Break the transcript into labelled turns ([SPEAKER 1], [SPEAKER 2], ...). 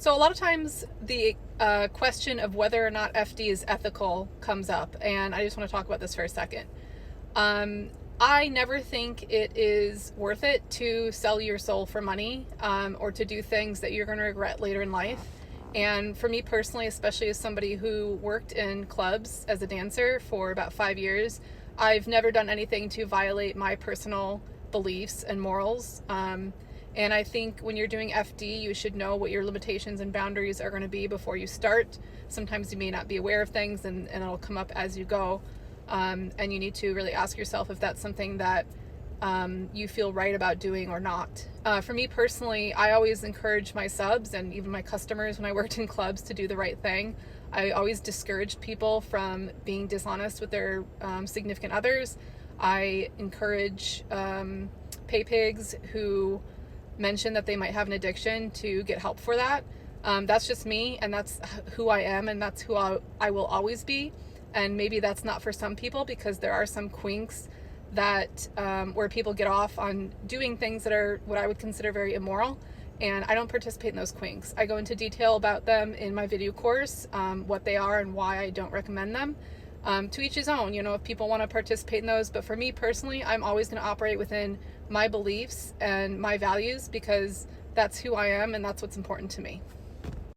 [SPEAKER 1] So a lot of times the question of whether or not FD is ethical comes up, and I just want to talk about this for a second. I never think it is worth it to sell your soul for money, or to do things that you're going to regret later in life. And for me personally, especially as somebody who worked in clubs as a dancer for about 5 years, I've never done anything to violate my personal beliefs and morals. And I think when you're doing FD, you should know what your limitations and boundaries are going to be before you start. Sometimes you may not be aware of things, and it'll come up as you go. And you need to really ask yourself if that's something that you feel right about doing or not. For me personally, I always encourage my subs and even my customers when I worked in clubs to do the right thing. I always discouraged people from being dishonest with their significant others. I encourage pay pigs who mention that they might have an addiction to get help for that. That's just me, and that's who I am, and that's who I will always be. And maybe that's not for some people, because there are some quinks that where people get off on doing things that are what I would consider very immoral, and I don't participate in those quinks. I go into detail about them in my video course, what they are and why I don't recommend them. To each his own, if people want to participate in those. But for me personally, I'm always going to operate within my beliefs and my values, because that's who I am and that's what's important to me.